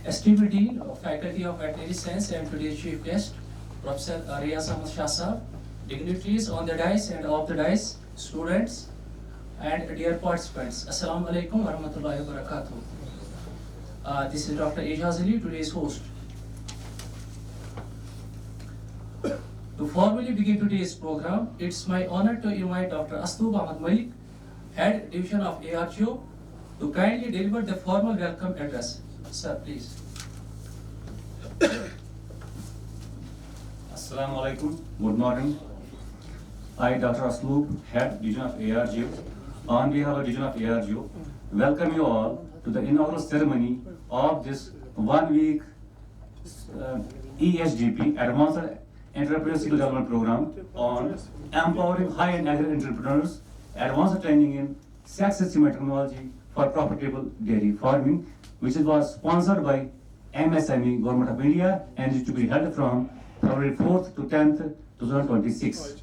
Esteemed Dean of Faculty of Veterinary Science and today's chief guest, Professor Riaz Ahmad Shah Sahab, dignitaries on the dais and off the dais, students, and dear participants. Assalamu alaikum wa rahmatullahi wa barakatuh. This is Dr. Ijaz Ali, today's host. To formally begin today's program, it's my honor to invite Dr. Asloob Ahmad Malik, Head Division of ARGO, to kindly deliver the formal welcome address. Sir, please. Assalamu alaikum. Good morning. I, Dr. Asloob, Head Division of ARGO, on behalf of Division of ARGO, welcome you all to the inaugural ceremony of this 1 week ESGP, Advanced Entrepreneurial Skill Development Program on empowering high-end agri entrepreneurs, advanced training in sex system technology for profitable dairy farming, which was sponsored by MSME Government of India and is to be held from February 4th to 10th, 2026.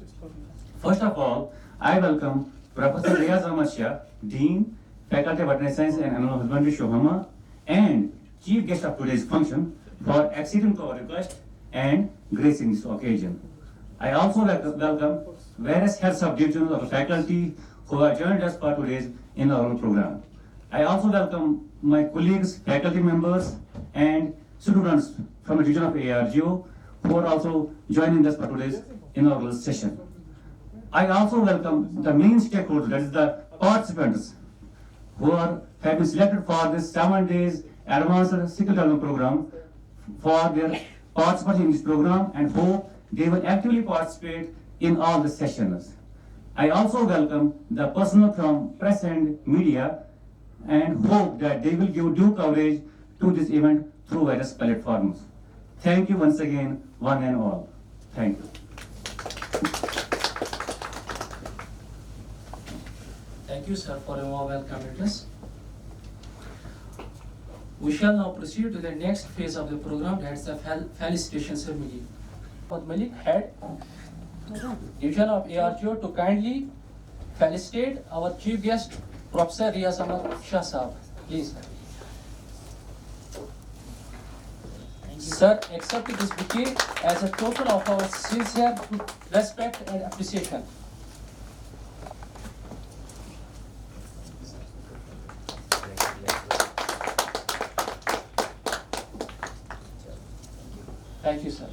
First of all, I welcome Professor Riaz Ahmad Shah, Dean, Faculty of Veterinary Science and Animal Husbandry, Shohama, and Chief Guest of today's function for acceding to our request and gracing this occasion. I also welcome various heads of divisions of the faculty who have joined us for today's inaugural program. I also welcome my colleagues, faculty members, and students from the division of ARGO who are also joining us for today's inaugural session. I also welcome the main stakeholders, that is the participants who have been selected for this 7 days advanced skill development program for their participation in this program and hope they will actively participate in all the sessions. I also welcome the personnel from press and media and hope that they will give due coverage to this event through various platforms. Thank you once again, one and all. Thank you. Thank you, sir, for your warm welcome address. We shall now proceed to the next phase of the program, that's the felicitation ceremony. Ahmad Malik, Head Division of ARGO, to kindly felicitate our chief guest, Professor Riaz Ahmad Shah Sahab. Please. Sir, accept this bouquet as a token of our sincere respect and appreciation. Thank you, sir.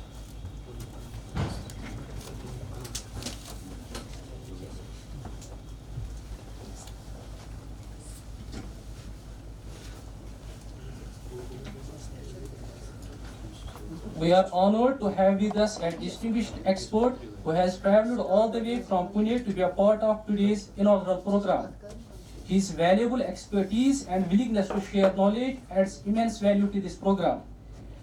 We are honored to have with us a distinguished expert who has traveled all the way from Pune to be a part of today's inaugural program. His valuable expertise and willingness to share knowledge adds immense value to this program.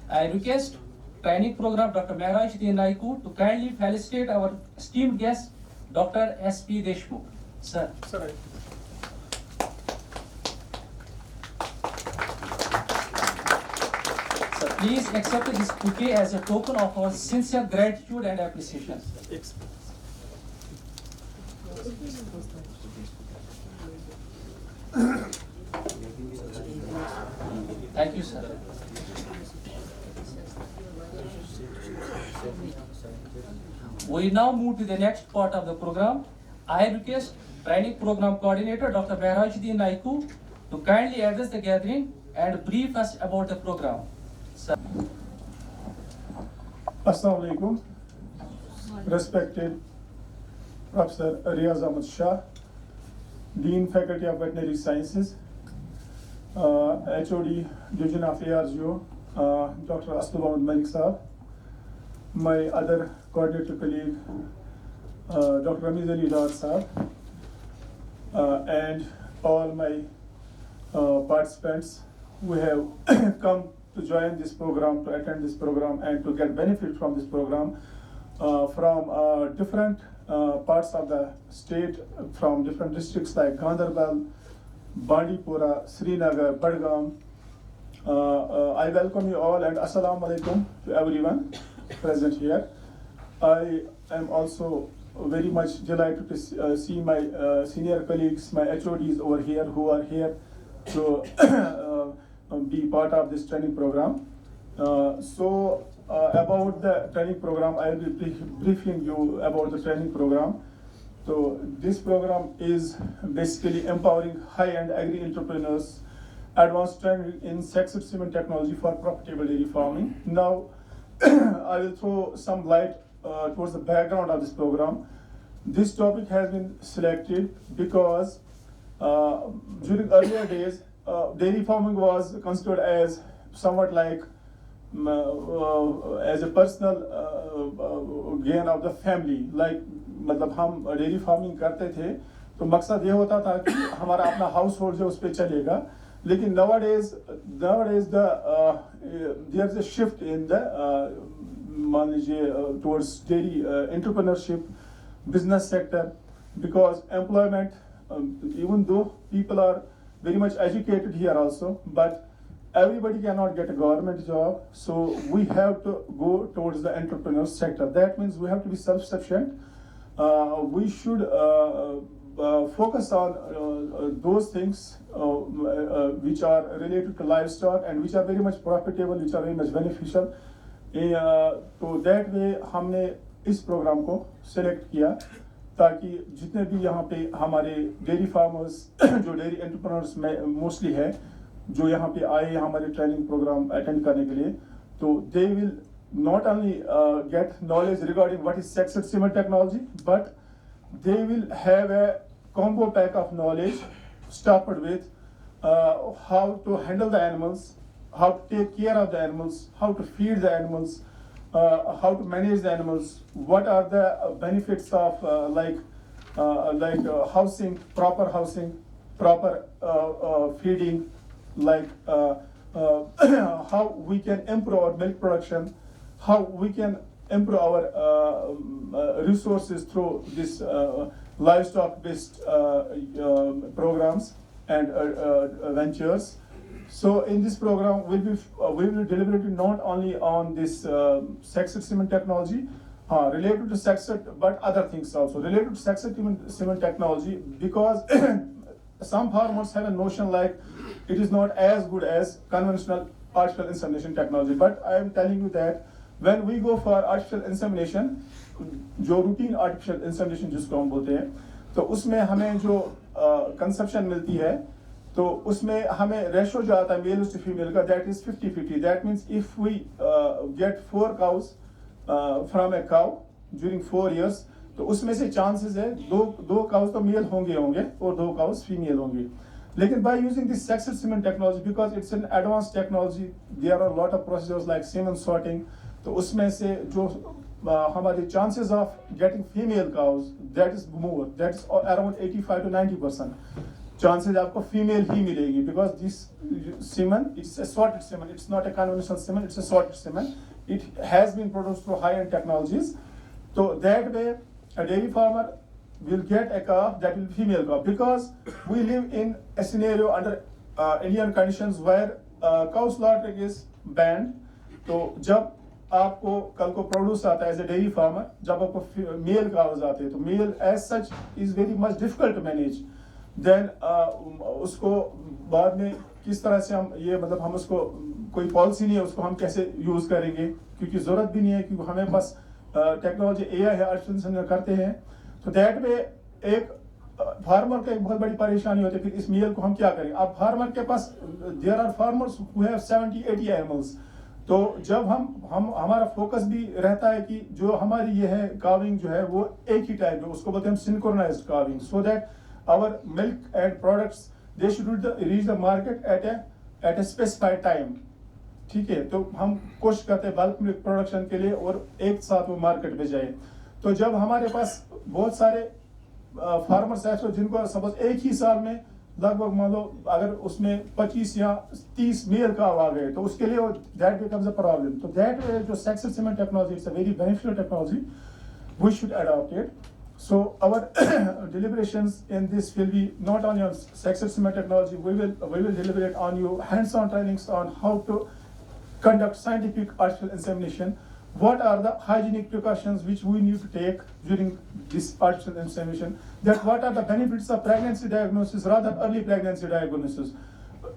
I request Training Program Dr. Mehraj Din Naiku to kindly felicitate our esteemed guest, Dr. S.P. Deshmukh. Sir. Sir. Please accept this bouquet as a token of our sincere gratitude and appreciation. Thank you, sir. We now move to the next part of the program. I request Training Program Coordinator Dr. Mehraj Din Naiku to kindly address the gathering and brief us about the program. Sir. Assalamu alaikum. Respected Professor Riaz Ahmad Shah, Dean Faculty of Veterinary Sciences, HOD Division of ARGO, Dr. Asloob Ahmad Malik Sahab, my other coordinator colleague, Dr. Ramiz Ali Dar Sahab, and all my participants who have come to join this program, to attend this program, and to get benefit from this program from different parts of the state, from different districts like Ganderbal, Bandipora, Srinagar, Budgam. I welcome you all and Assalamu alaikum to everyone present here. I am also very much delighted to see my senior colleagues, my HODs over here who are here to be part of this training program. About the training program, I will be briefing you about the training program. So this program is basically empowering high-end agri entrepreneurs, advanced training in success cement technology for profitable dairy farming. Now, I will throw some light towards the background of this program. This topic has been selected because during earlier days, dairy farming was considered as somewhat like as a personal gain of the family. Like मतलब हम dairy farming करते थे तो मकसद ये होता था कि हमारा अपना हाउस होल्ड जो उस पर चलेगा. लेकिन nowadays there is a shift in the मान लीजिए towards dairy entrepreneurship business sector, because employment, even though people are very much educated here also, but everybody cannot get a government job, so we have to go towards the entrepreneur sector. That means we have to be self-sufficient. We should focus on those things which are related to livestock and which are very much profitable, which are very much beneficial. So that way हमने इस programme को select किया ताकि जितने भी यहाँ पे हमारे डेयरी फार्मर्स जो डेयरी एंटरप्रेन्योर्स में मोस्टली है जो यहाँ पे आए हमारे ट्रेनिंग प्रोग्राम अटेंड करने के लिए, तो they will not only get knowledge regarding what is success cement technology, but they will have a combo pack of knowledge started with how to handle the animals, how to take care of the animals, how to feed the animals, how to manage the animals, what are the benefits of housing, proper feeding, how we can improve our milk production, how we can improve our resources through this livestock-based programs and ventures. So in this program, we will deliberate not only on this success cement technology related to success, but other things also related to success cement technology, because some farmers have a notion like it is not as good as conventional artificial insemination technology. But I am telling you that when we go for artificial insemination, जो routine artificial insemination जिसको हम बोलते हैं, तो उसमें हमें जो conception मिलती है, तो उसमें हमें ratio जो आता है male to female का, that is 50-50. That means if we get 4 cows from a cow during 4 years, तो उसमें से chances है दो cows तो male होंगे और 2 cows female होंगे. लेकिन by using this success cement technology, because it's an advanced technology, there are a lot of procedures like semen sorting, तो उसमें से जो हमारे chances of getting female cows, that is more, that's around 85 to 90% chances आपको female ही मिलेगी, because this semen, it's a sorted semen, it's not a conventional semen, it's a sorted semen. It has been produced through high-end technologies. So that way a dairy farmer will get a calf that will be female calf, because we live in a scenario under Indian conditions where cow slaughtering is banned. तो जब आपको कल को produce आता है as a dairy farmer, जब आपको mail cause आते हैं, तो male as such is very much difficult to manage. देन उसको बाद में किस तरह से हम ये मतलब हम उसको कोई पॉलिसी नहीं है उसको हम कैसे यूज करेंगे, क्योंकि जरूरत भी नहीं है, क्योंकि हमें बस टेक्नोलॉजी एआई है आर्टिफिशियल करते हैं. तो दैट वे एक फार्मर का एक बहुत बड़ी परेशानी होती है, फिर इस मेल को हम क्या करें. अब फार्मर के पास there are farmers who have 70-80 animals, तो जब हम हमारा फोकस भी रहता है कि जो हमारी ये है काविंग जो है वो एक ही टाइप है, उसको बोलते हैं हम synchronized calving, so that our milk and products they should reach the market at a specified time. ठीक है, तो हम कोशिश करते हैं बल्क मिल्क प्रोडक्शन के लिए और एक साथ वो मार्केट में जाए. तो जब हमारे पास बहुत सारे फार्मर्स हैं जिनको सपोज एक ही साल में लगभग मान लो अगर उसमें 25 या 30 मेल काव आ गए, तो उसके लिए दैट बिकम्स अ प्रॉब्लम. तो दैट वे जो success cement technology, it's a very beneficial technology, we should adopt it. So our deliberations in this will be not only on success cement technology, we will deliberate on you hands-on trainings on how to conduct scientific artificial insemination. What are the hygienic precautions which we need to take during this artificial insemination? That what are the benefits of pregnancy diagnosis, rather early pregnancy diagnosis?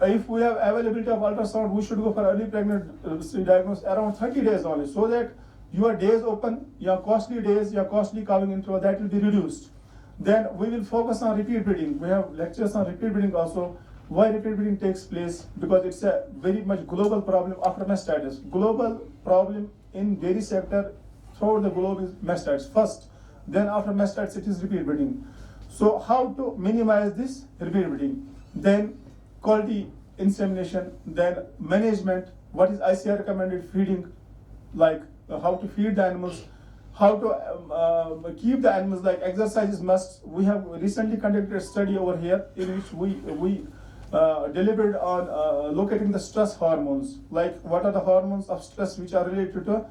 if we have availability of ultrasound, we should go for early pregnancy diagnosis around 30 days only, so that your days open, your costly days, your costly coming interval, that will be reduced. Then we will focus on repeat breeding. We have lectures on repeat breeding also. Why repeat breeding takes place? Because it's a very much global problem after mastitis. Global problem in dairy sector throughout the globe is mastitis first. Then after mastitis it is repeat breeding. So how to minimize this repeat breeding? Then quality insemination, then management, what is ICR recommended feeding, like how to feed the animals, how to keep the animals, like exercise is must. We have recently conducted a study over here in which we deliberated on locating the stress hormones, like what are the hormones of stress which are related to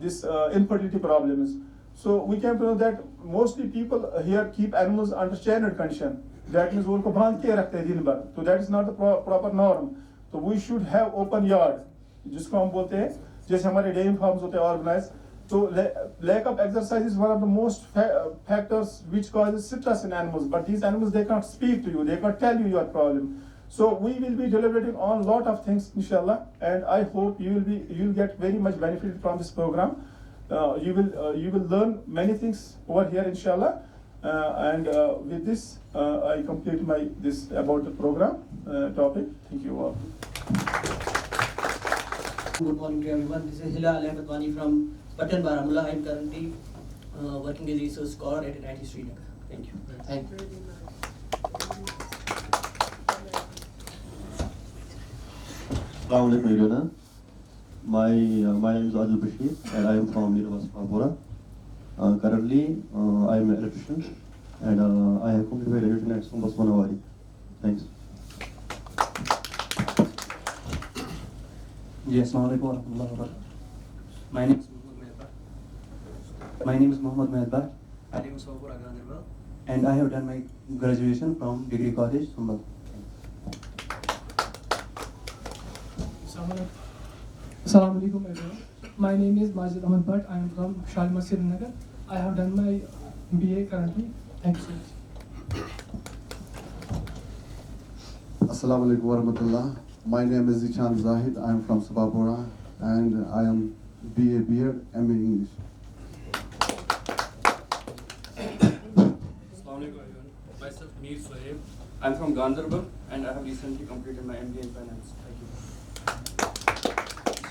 this infertility problems. So we came to know that mostly people here keep animals under standard condition. That means उनको बांध के रखते हैं दिन भर. So that is not the proper norm. So we should have open yard, जिसको हम बोलते हैं, जैसे हमारे dairy farms होते हैं organized. So lack of exercise is one of the most factors which causes stress in animals. But these animals, they can't speak to you, they can't tell you your problem. So we will be deliberating on a lot of things, inshallah, and I hope you'll get very much benefit from this program. You will learn many things over here, inshallah. And with this, I complete this about the program topic. Thank you all. Good morning to everyone. This is Hilal Ahmed Wani from Patan, Baramulla. I am currently working as a research scholar at NIT Srinagar. Thank you. Thank you. Assalamu alaikum everyone. My name is Adil Bashir and I am from University of Sabapura. Currently, I am an electrician and I have completed my graduation at Sumbas Manawari. Thanks. Yes, Assalamu alaikum warahmatullahi wabarakatuh. My name is Muhammad Mehbar. I live in Sabapura, Ganderbal, and I have done my graduation from Degree College, Sumbas. Assalamu alaikum everyone. My name is Majid Ahmed Bhatt. I am from Shalimar Srinagar. I have done my BA currently. Thank you. Assalamu alaikum warahmatullah. My name is Zichan Zahid. I am from Sabapura and I am BA BEd, MA English. Assalamu alaikum everyone. Myself Mir Sohaib. I am from Ganderbal and I have recently completed my MBA in Finance. Thank you.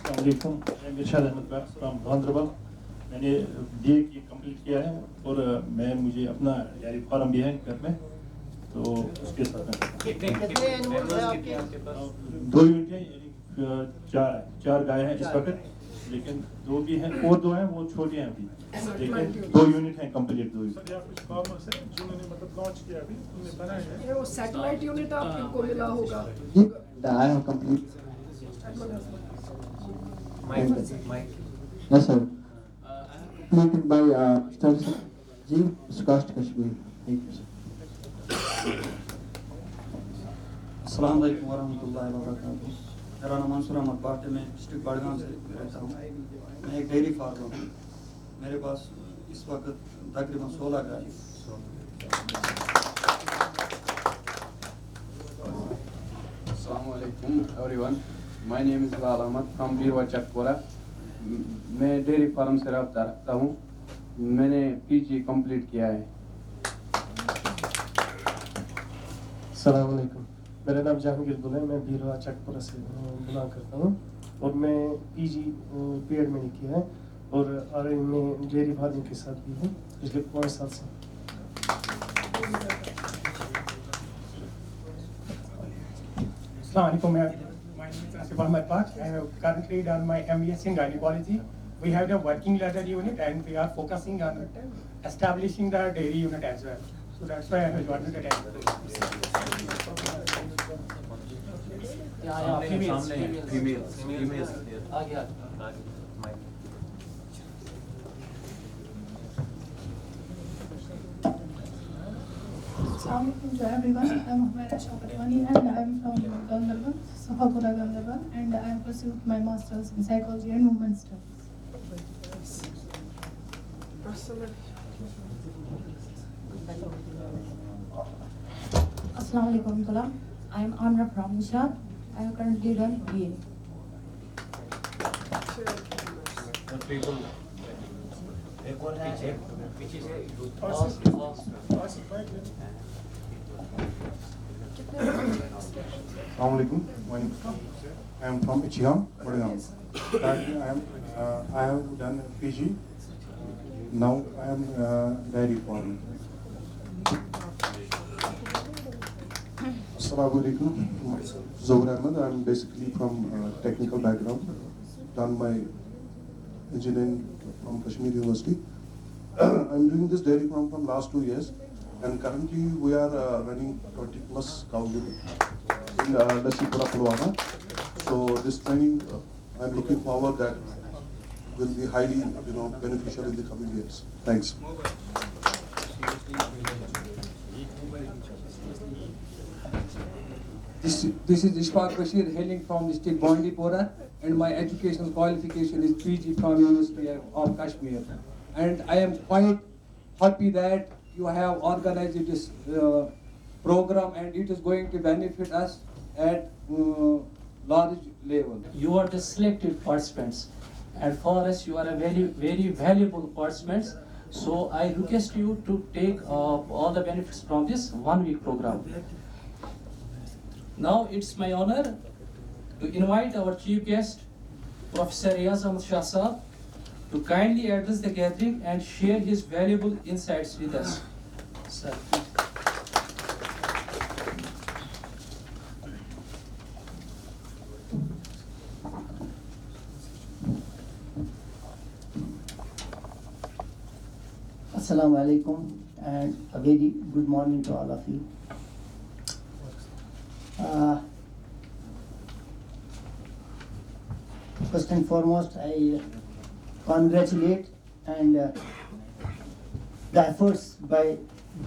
Assalamualaikum. I am Irshad Ahmed Bhatt from Ganderbal. मैंने BA की complete किया है और मुझे अपना dairy farm भी है घर में, तो उसके साथ में दो यूनिट है, चार गाय हैं इस वक्त, लेकिन दो भी हैं और दो हैं वो छोटे हैं अभी, लेकिन 2 यूनिट हैं कंप्लीट 2 यूनिट। कुछ फार्मर्स हैं जिन्होंने मतलब लॉन्च किया अभी, उन्होंने बनाया है वो सैटेलाइट यूनिट आपको मिला होगा। I have complete. Yes, sir. Completed by Mr. Ji Sukast Kashmir. Thank you, sir. अस्सलाम वालेकुम वरहमतुल्लाहि वबरकातुहू। मेरा नाम मंसूर अहमद भट्ट है, मैं डिस्ट्रिक्ट बड़गाम से रहता हूँ। मैं एक डेयरी फार्मर हूँ। मेरे पास इस वक्त तकरीबन 16 गाय हैं। Assalamu alaikum everyone. My name is Lal Ahmad from Birwa Chakpura. मैं डेयरी फार्म से रब्ता रखता हूँ। मैंने PG कंप्लीट किया है। अस्सलाम वालेकुम। मेरा नाम जहांगीर गुल है, मैं बीरवा चकपुरा से बिलोंग करता हूँ और मैं PG बीएड मैंने किया है और RI में डेयरी फार्मिंग के साथ भी हूँ पिछले 5 साल से। Assalamu alaikum. My name is Asif Ahmed Bhatt. I have currently done my MBS in gynecology. We have the working ladder unit and we are focusing on establishing the dairy unit as well. So that's why I have joined the dairy. Females. Assalamu alaikum to everyone. I am Humaira Shawkatwani and I am from Ganderbal, Sabapura Ganderbal, and I have pursued my master's in psychology and women's studies. Assalamu alaikum. I'm Amra from Nishad. I have currently done BA. Assalamualaikum. I am from Ichiam, Vadagam. Currently, I have done PG. Now I am dairy farmer. Assalamualaikum. Zohar Ahmed. I'm basically from technical background. Done my engineering from Kashmir University. I'm doing this dairy farm from last 2 years, and currently we are running 20 plus cow unit in Lassipura, Pulwama. So this training, I'm looking forward that will be highly, beneficial in the coming years. Thanks. This is Ishfaq Bashir hailing from district Bandipora, and my educational qualification is PG from University of Kashmir. And I am quite happy that you have organized this program, and it is going to benefit us at large level. You are the selected participants, and for us you are a very, very valuable participants. So I request you to take all the benefits from this 1 week program. Now it's my honor to invite our chief guest, Professor Riaz Ahmad Shah Saab, to kindly address the gathering and share his valuable insights with us. Sir. Assalamu alaikum and a very good morning to all of you. First and foremost, I congratulate and the efforts by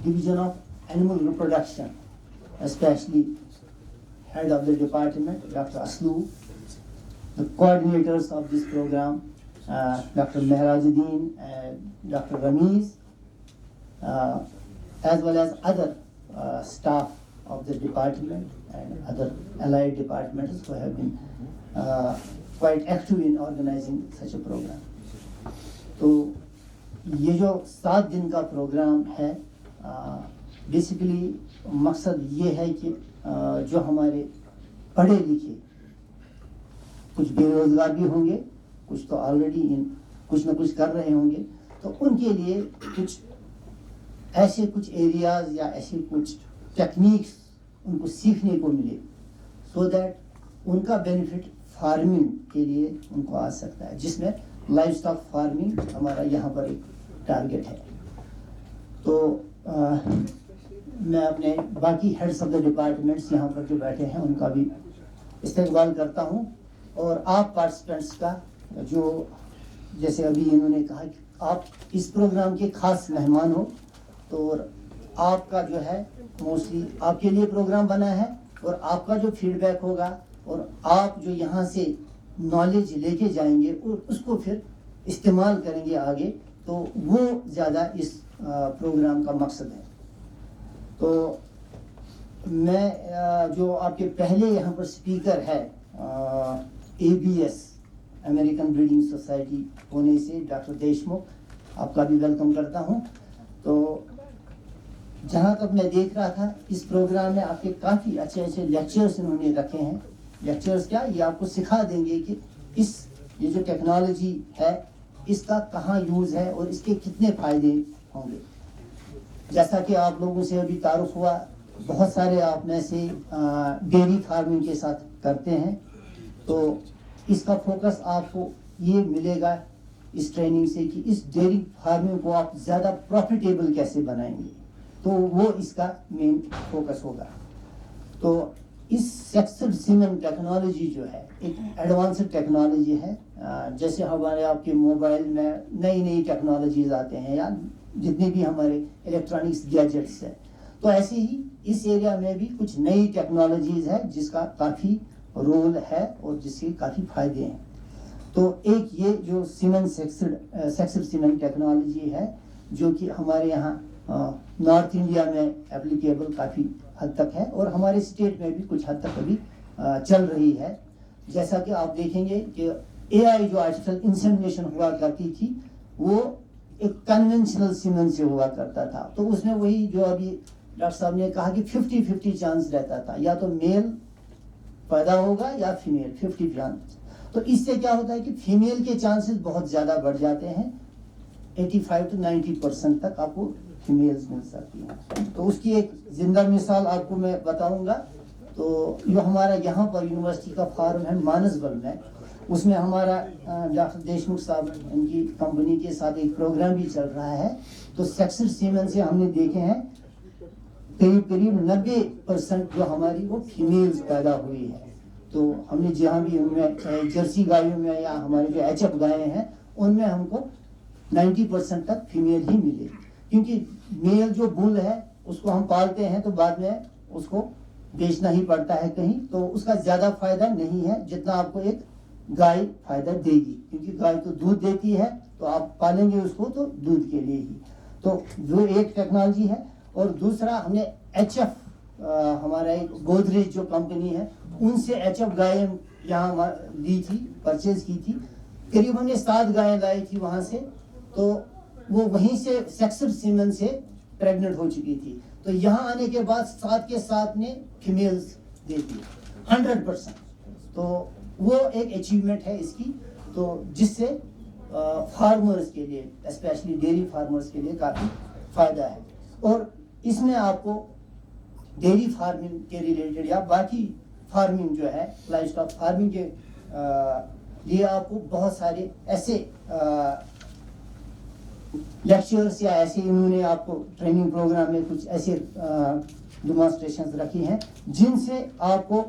Division of Animal Reproduction, especially head of the department, Dr. Aslu, the coordinators of this program, Dr. Mehrajuddin and Dr. Ramiz, as well as other staff of the department and other allied departments who have been quite active in organizing such a program. तो ये जो 7 दिन का programme है, basically मकसद ये है कि जो हमारे पढ़े लिखे कुछ बेरोजगार भी होंगे, कुछ तो ऑलरेडी कुछ ना कुछ कर रहे होंगे, तो उनके लिए कुछ ऐसे कुछ एरियाज या ऐसे कुछ टेक्निक्स उनको सीखने को मिले, सो दैट उनका बेनिफिट फार्मिंग के लिए उनको आ सकता है, जिसमें लाइव स्टॉक फार्मिंग हमारा यहाँ पर एक टारगेट है. तो मैं अपने बाकी हेड्स ऑफ द डिपार्टमेंट्स यहाँ पर जो बैठे हैं उनका भी इस्तेमाल करता हूँ, और आप पार्टिसिपेंट्स का जो जैसे अभी इन्होंने कहा कि आप इस प्रोग्राम के खास मेहमान हो, तो आपका जो है मोस्टली आपके लिए प्रोग्राम बना है, और आपका जो फीडबैक होगा और आप जो यहाँ से नॉलेज लेके जाएंगे और उसको फिर इस्तेमाल करेंगे आगे, तो वो ज़्यादा इस प्रोग्राम का मकसद है. तो मैं जो आपके पहले यहाँ पर स्पीकर है ABS American breeding society Pune से डॉक्टर देशमुख, आपका भी वेलकम करता हूँ. तो जहाँ तक मैं देख रहा था इस प्रोग्राम में आपके काफ़ी अच्छे अच्छे लेक्चर्स इन्होंने रखे हैं. लेक्चर्स क्या, ये आपको सिखा देंगे कि ये जो टेक्नोलॉजी है इसका कहाँ यूज़ है और इसके कितने फ़ायदे होंगे. जैसा कि आप लोगों से अभी तारुफ हुआ, बहुत सारे आप में से डेयरी फार्मिंग के साथ करते हैं, तो इसका फोकस आपको ये मिलेगा इस ट्रेनिंग से कि इस डेयरी फार्मिंग को आप ज़्यादा प्रॉफिटेबल कैसे बनाएंगे, तो वो इसका मेन फोकस होगा. तो इस सेक्सड सीमेन टेक्नोलॉजी जो है एक एडवांस्ड टेक्नोलॉजी है. जैसे हमारे आपके मोबाइल में नई नई टेक्नोलॉजीज आते हैं या जितने भी हमारे इलेक्ट्रॉनिक्स गैजेट्स हैं, तो ऐसे ही इस एरिया में भी कुछ नई टेक्नोलॉजीज है जिसका काफ़ी रोल है और जिसके काफ़ी फायदे हैं. तो एक ये जो सीमेन सेक्सड सीमेन टेक्नोलॉजी है जो कि हमारे यहाँ नॉर्थ इंडिया में एप्लीकेबल काफ़ी حد تک ہے اور ہمارے اسٹیٹ میں بھی کچھ حد تک ابھی چل رہی ہے. جیسا کہ آپ دیکھیں گے کہ اے آئی جو آرٹیفیشل انسیمینیشن ہوا کرتی تھی وہ ایک کنونشنل سیمن سے ہوا کرتا تھا, تو اس میں وہی جو ابھی ڈاکٹر صاحب نے کہا کہ 50-50 چانس رہتا تھا, یا تو میل پیدا ہوگا یا فیمیل 50 چانس. تو اس سے کیا ہوتا ہے کہ فیمیل کے چانسز بہت زیادہ بڑھ جاتے ہیں, 85-90% تک آپ کو فیمیلز مل سکتی ہیں. تو اس کی ایک زندہ مثال آپ کو میں بتاؤں گا. تو جو ہمارا یہاں پر یونیورسٹی کا فارم ہے مانسبل میں, اس میں ہمارا ڈاکٹر دیشمکھ صاحب ان کی کمپنی کے ساتھ ایک پروگرام بھی چل رہا ہے. تو سیکسڈ سیمن سے ہم نے دیکھے ہیں قریب 90% جو ہماری وہ فیمیلز پیدا ہوئی ہے. تو ہم نے جہاں بھی ان میں جرسی گایوں میں یا ہمارے جو ایچ ایف گائے ہیں ان میں ہم کو 90% تک فیمیل ہی ملے, کیونکہ میل جو بل ہے اس کو ہم پالتے ہیں تو بعد میں اس کو بیچنا ہی پڑتا ہے کہیں, تو اس کا زیادہ فائدہ نہیں ہے جتنا آپ کو ایک گائے فائدہ دے گی, کیونکہ گائے تو دودھ دیتی ہے تو آپ پالیں گے اس کو تو دودھ کے لیے ہی. تو وہ ایک ٹیکنالوجی ہے. اور دوسرا ہم نے ایچ ایف ہمارا ایک گودریج جو کمپنی ہے ان سے ایچ ایف گائے یہاں لی تھی, پرچیز کی تھی. قریب ہم نے 7 گائیں لائی تھی وہاں سے, تو وہ وہیں سے سیکسڈ سیمن سے پریگننٹ ہو چکی تھی. تو یہاں آنے کے بعد 7 کے 7 نے فیمیلز دے دی 100%. تو وہ ایک اچیومنٹ ہے اس کی, تو جس سے فارمرز کے لیے اسپیشلی ڈیری فارمرز کے لیے کافی فائدہ ہے. اور اس میں آپ کو ڈیری فارمنگ کے ریلیٹڈ یا باقی فارمنگ جو ہے لائف اسٹاک فارمنگ کے لیے آپ کو بہت سارے ایسے لیکچرز یا ایسے انہوں نے آپ کو ٹریننگ پروگرام میں کچھ ایسے ڈیمانسٹریشنز رکھی ہیں جن سے آپ کو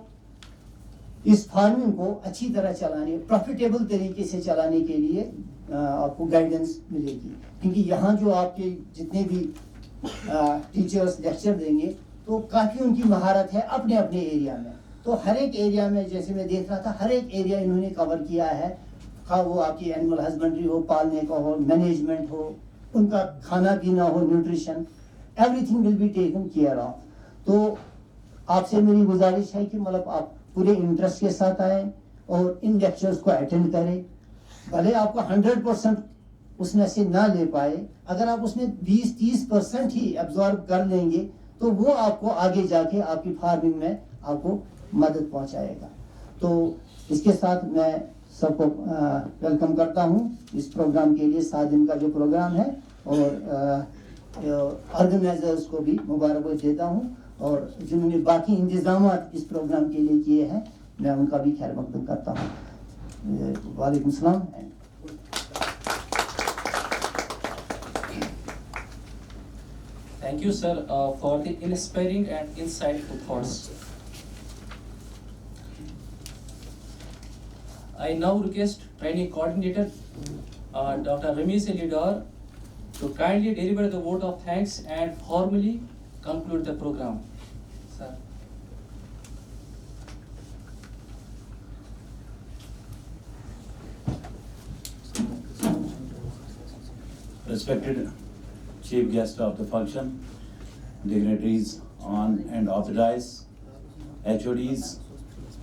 اس فارمنگ کو اچھی طرح چلانے, پروفیٹیبل طریقے سے چلانے کے لیے آپ کو گائیڈنس ملے گی. کیونکہ یہاں جو آپ کے جتنے بھی ٹیچرز لیکچر دیں گے تو کافی ان کی مہارت ہے اپنے اپنے ایریا میں. تو ہر ایک ایریا میں جیسے میں دیکھ رہا تھا ہر ایک ایریا انہوں نے کور کیا ہے, خواہ وہ آپ کی اینیمل ہسبینڈری ہو, پالنے کا ہو, مینجمنٹ ہو, ان کا کھانا پینا ہو, nutrition, everything will be taken care of. تو آپ سے میری گزارش ہے کہ مطلب آپ پورے انٹرسٹ کے ساتھ آئیں اور ان لیکچرز کو اٹینڈ کریں. بھلے آپ کو 100% اس میں سے نہ لے پائے, اگر آپ اس میں 20-30% ہی ایبزارب کر لیں گے تو وہ آپ کو آگے جا کے آپ کی فارمنگ میں آپ کو مدد پہنچائے گا. تو اس کے ساتھ میں سب کو ویلکم کرتا ہوں اس پروگرام کے لیے. 7 دن کا جو پروگرام ہے, اور آرگنائزرز کو بھی مبارکباد دیتا ہوں, اور جنہوں نے باقی انتظامات اس پروگرام کے لیے کیے ہیں میں ان کا بھی خیر مقدم کرتا ہوں. وعلیکم السلام. Thank you, sir, for the inspiring and insightful thoughts. I now request training coordinator, Dr. Ramesh Elidar, to kindly deliver the vote of thanks and formally conclude the program. Sir. Respected Chief Guest of the function, dignitaries on and off the dais, HODs,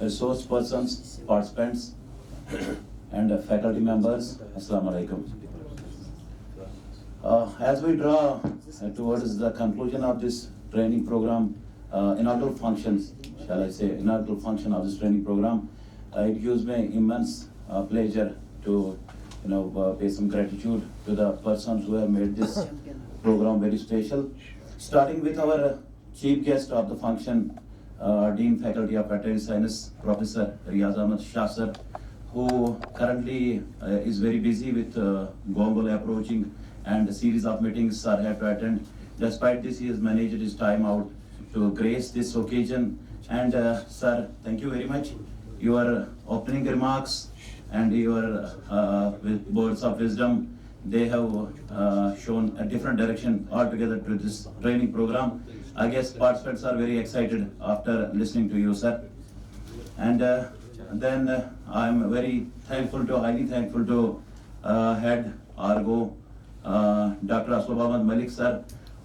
resource persons, participants, and faculty members, Assalamu alaikum. As we draw towards the conclusion of this training program, inaugural functions, shall I say, inaugural function of this training program, it gives me immense pleasure to pay some gratitude to the persons who have made this program very special. Starting with our chief guest of the function, Dean Faculty of Veterinary Science, Professor Riaz Ahmed Shah sir, who currently is very busy with Gongol approaching and a series of meetings sir had to attend. Despite this, he has managed his time out to grace this occasion. And sir, thank you very much. Your opening remarks and your words of wisdom, they have shown a different direction altogether to this training program. I guess participants are very excited after listening to you, sir. And then I am very thankful to, highly thankful to head Argo, Dr. Aslab Ahmed Malik sir,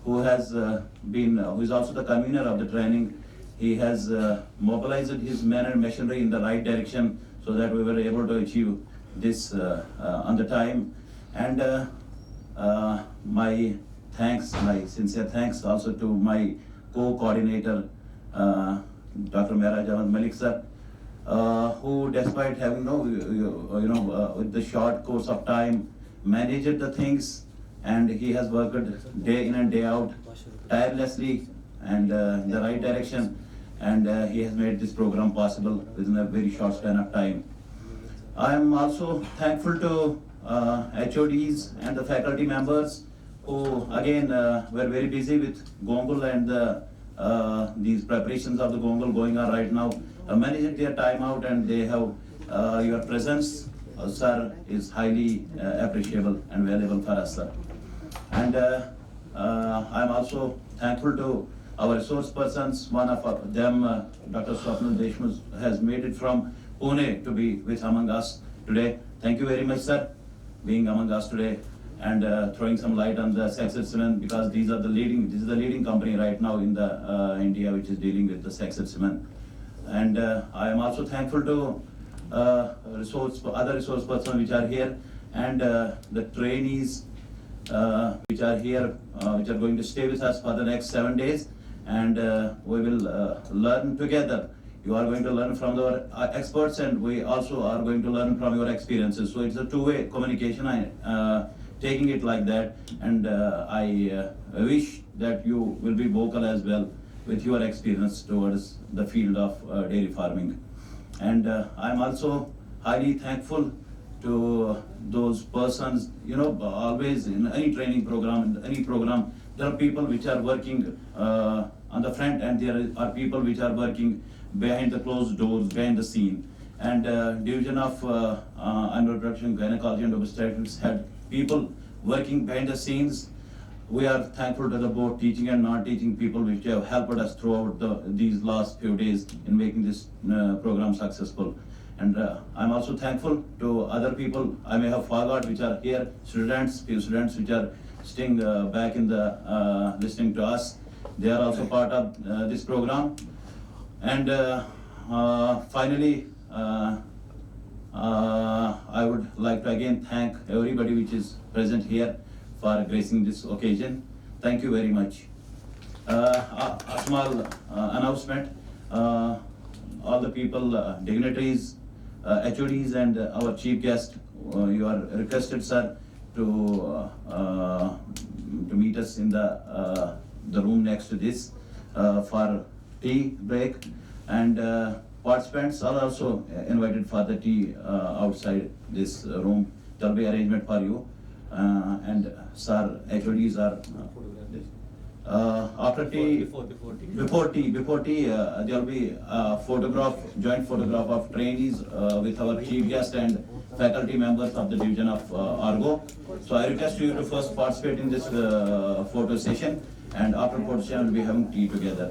who is also the convener of the training. He has mobilized his men and machinery in the right direction so that we were able to achieve this on the time. And my sincere thanks also to my co-coordinator, Dr. Mehraj Ahmed Malik sir, who despite having with the short course of time, managed the things, and he has worked day in and day out tirelessly and in the right direction, and he has made this program possible within a very short span of time. I am also thankful to HODs and the faculty members who again were very busy with Gongul and these preparations of the Gongul going on right now, managed their time out, and they have your presence, sir, is highly appreciable and valuable for us, sir. And I am also thankful to our resource persons. One of them, Dr. Swapnil Deshmukh, has made it from Pune to be with among us today. Thank you very much, sir, being among us today and throwing some light on the Success Cement, because this is the leading company right now in the India which is dealing with the Success Cement. And I am also thankful to other resource persons which are here, and the trainees which are here, which are going to stay with us for the next 7 days, and we will learn together. You are going to learn from our experts, and we also are going to learn from your experiences. So it's a two-way communication. Taking it like that, and I wish that you will be vocal as well with your experience towards the field of dairy farming. And I'm also highly thankful to those persons, always in any training program, there are people which are working on the front, and there are people which are working behind the closed doors, behind the scene. And Division of Animal Production, Gynecology and Obstetrics had people working behind the scenes. We are thankful to the both teaching and non-teaching people which have helped us throughout these last few days in making this program successful. And I'm also thankful to other people I may have forgot which are here, few students which are staying back in the listening to us. They are also part of this program. And finally, I would like to again thank everybody which is present here for gracing this occasion. Thank you very much. A small announcement. All the people, dignitaries, HODs and our chief guest, you are requested, sir, to meet us in the room next to this for tea break, and participants are also invited for the tea outside this room. There will be arrangement for you, and sir, HODs are after tea, before tea, there will be a joint photograph of trainees with our chief guest and faculty members of the division of Argo. So I request you to first participate in this photo session, and after photo session we'll be having tea together.